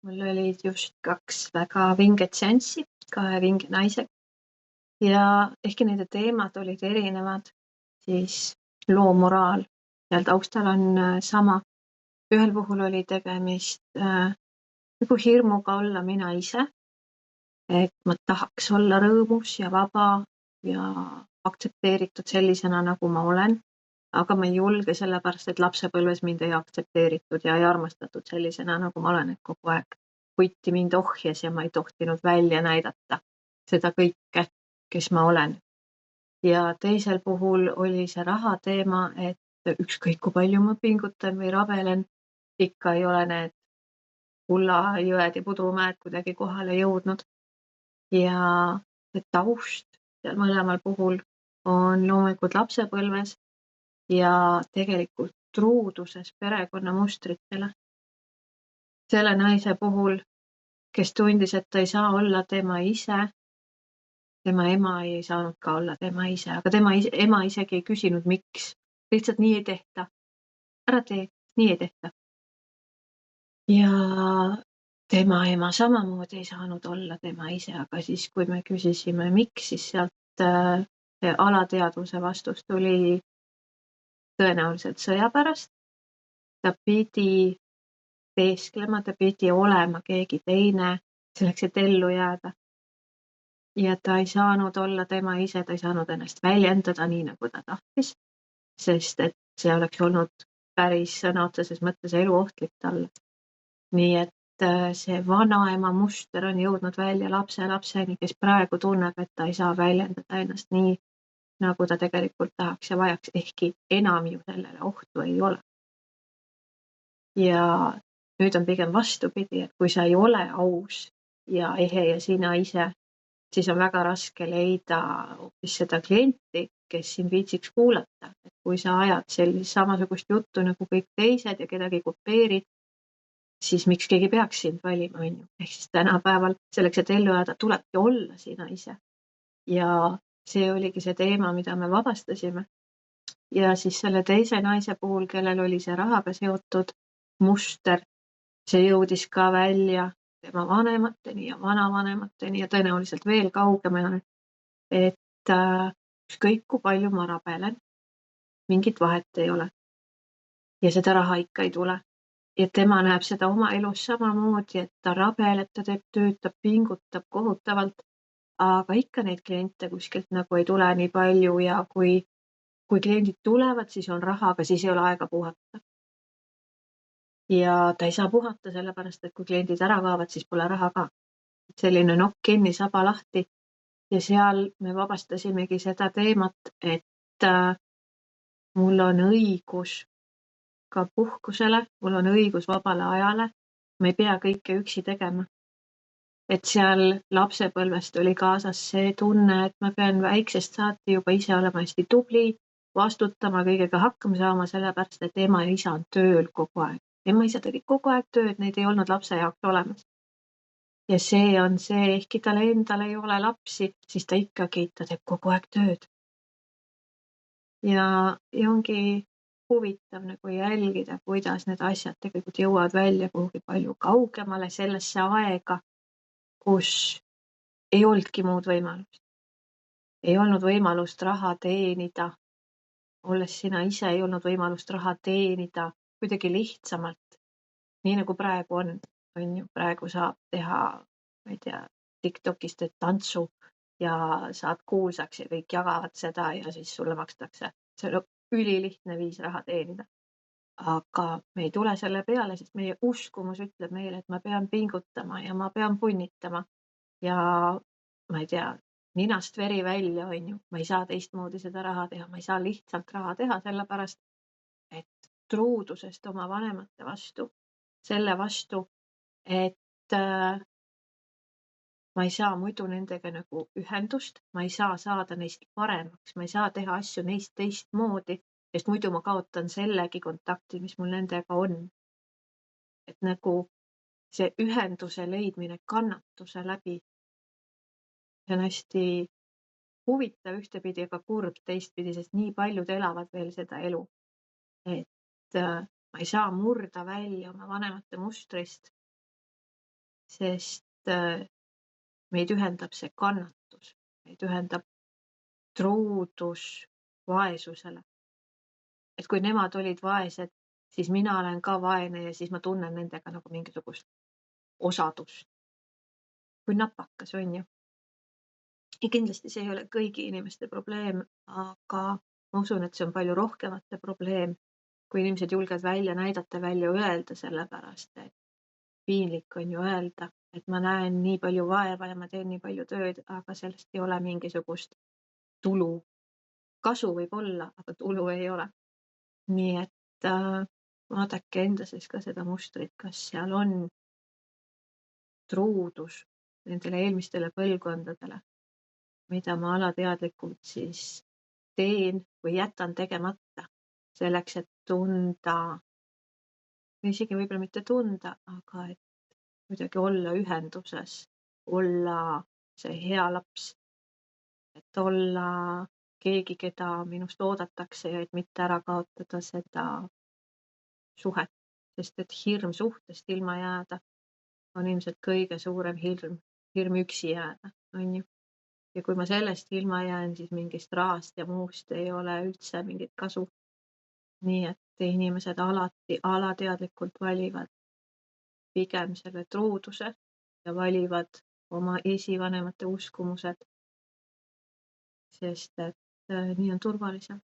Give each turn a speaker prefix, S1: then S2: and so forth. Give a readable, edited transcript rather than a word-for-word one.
S1: Mul olid just 2 väga vinget seanssi, 2 vinge naisega ja ehkki nende teemad olid erinevad, siis loo moraal seal taustal on sama. Ühel puhul oli tegemist nagu hirmuga olla mina ise, et ma tahaks olla rõõmus ja vaba ja aktsepteeritud sellisena, nagu ma olen, aga ma ei julge sellepärast, et lapsepõlves mind ei aktsepteeritud ja ei armastatud sellisena, nagu ma olen, et kogu aeg hoiti mind ohjes ja ma ei tohtinud välja näidata seda kõike, kes ma olen. Ja teisel puhul oli see raha teema, et ükskõik kui palju ma pingutan või rabelen, ikka ei ole need kullajõed ja pudrumäed kuidagi kohale jõudnud. Ja see taust seal mõlemal puhul on loomulikult lapsepõlves ja tegelikult truuduses perekonnamustritele. Selle naise puhul, kes tundis, et ta ei saa olla tema ise, tema ema ei saanud ka olla tema ise, aga tema ema isegi ei küsinud, miks. Lihtsalt nii ei tehta. Ära tee, nii ei tehta. Ja tema ema samamoodi ei saanud olla tema ise, aga siis, kui me küsisime, miks, siis sealt see alateadvuse vastus tuli tõenäoliselt sõja pärast. Ta pidi teesklema, ta pidi olema keegi teine selleks, et ellu jääda. Ja ta ei saanud olla tema ise, ta ei saanud ennast väljendada nii, nagu ta tahtis, sest et see oleks olnud päris sõna otseses mõttes eluohtlik talle. Nii et see vanaema muster on jõudnud välja lapseni, kes praegu tunneb, et ta ei saa väljendada ennast nii, nagu ta tegelikult tahaks ja vajaks, ehkki enam ju sellele ohtu ei ole. Ja nüüd on pigem vastupidi, et kui sa ei ole aus ja ehe ja sina ise, siis on väga raske leida hoopis seda klienti, kes sind viitsiks kuulata. Et kui sa ajad sellist samasugust juttu nagu kõik teised ja kedagi kopeerid, siis miks keegi peaks sind valima, on ju. Ehk siis tänapäeval selleks, et ellu jääda, tulebki olla sina ise. Ja see oligi see teema, mida me vabastasime. Ja siis selle teise naise puhul, kellel oli see rahaga seotud muster, see jõudis ka välja tema vanemateni ja vanavanemateni ja tõenäoliselt veel kaugemale, et ükskõik kui palju ma rabelen, mingit vahet ei ole. Ja seda raha ikka ei tule. Ja tema näeb seda oma elus samamoodi, et ta rabeleb, ta teeb tööd, ta pingutab kohutavalt, aga ikka neid kliente kuskilt nagu ei tule nii palju ja kui kliendid tulevad, siis on raha, aga siis ei ole aega puhata. Ja ta ei saa puhata sellepärast, et kui kliendid ära kaovad, siis pole raha ka. Selline nokk kinni, saba lahti. Ja seal me vabastasimegi seda teemat, et mul on õigus ka puhkusele, mul on õigus vabale ajale, ma ei pea kõike üksi tegema. Et seal lapsepõlvest oli kaasas see tunne, et ma pean väiksest saati juba ise olema hästi tubli, vastutama, kõigega hakkama saama, sellepärast, et ema ja isa on tööl kogu aeg. Ema ja isa tegid kogu aeg tööd, neid ei olnud lapse jaoks olemas. Ja see on see, ehkki tal endal ei ole lapsi, siis ta ikkagi, ta teeb kogu aeg tööd. Ja ongi huvitav nagu jälgida, kuidas need asjad tegelikult jõuavad välja kuhugi palju kaugemale sellesse aega, kus ei olnudki muud võimalust. Ei olnud võimalust raha teenida. Olles sina ise, ei olnud võimalust raha teenida kuidagi lihtsamalt. Nii nagu praegu on ju, praegu saab teha, ma ei tea, TikTokis teed tantsu ja saad kuulsaks ja kõik jagavad seda ja siis sulle makstakse. See on ülilihtne viis raha teenida. Aga me ei tule selle peale, sest meie uskumus ütleb meile, et ma pean pingutama ja ma pean punnitama ja ma ei tea, ninast veri välja, on ju. Ma ei saa teistmoodi seda raha teha, ma ei saa lihtsalt raha teha, sellepärast, et truudusest oma vanemate vastu, selle vastu, et ma ei saa muidu nendega nagu ühendust, ma ei saa saada neist paremaks, ma ei saa teha asju neist teistmoodi, sest muidu ma kaotan sellegi kontakti, mis mul nendega on. Et nagu see ühenduse leidmine kannatuse läbi, see on hästi huvitav ühtepidi, aga kurb teistpidi, sest nii paljud elavad veel seda elu. Et ma ei saa murda välja oma vanemate mustrist sest meid ühendab see kannatus, meid ühendab truudus vaesusele. Et kui nemad olid vaesed, siis mina olen ka vaene ja siis ma tunnen nendega nagu mingisugust osadust. Kui napakas, on ju? Ja kindlasti see ei ole kõigi inimeste probleem, aga ma usun, et see on palju rohkemate probleem, kui inimesed julgevad välja näidata, välja öelda, sellepärast et piinlik on ju öelda, et ma näen nii palju vaeva ja ma teen nii palju tööd, aga sellest ei ole mingisugust tulu. Kasu võib olla, aga tulu ei ole. Nii et vaadake enda sees ka seda mustrit, kas seal on truudus nendele eelmistele põlvkondadele, mida ma alateadlikult siis teen või jätan tegemata selleks, et tunda, või isegi võib-olla mitte tunda, aga et kuidagi olla ühenduses, olla see hea laps, et olla keegi, keda minust oodatakse ja et mitte ära kaotada seda suhet, sest et hirm suhtest ilma jääda on ilmselt kõige suurem hirm üksi jääda, on ju. Ja kui ma sellest ilma jään, siis mingist rahast ja muust ei ole üldse mingit kasu. Nii et inimesed alati alateadlikult valivad pigem selle truuduse ja valivad oma esivanemate uskumused, sest et nii on turvalisem.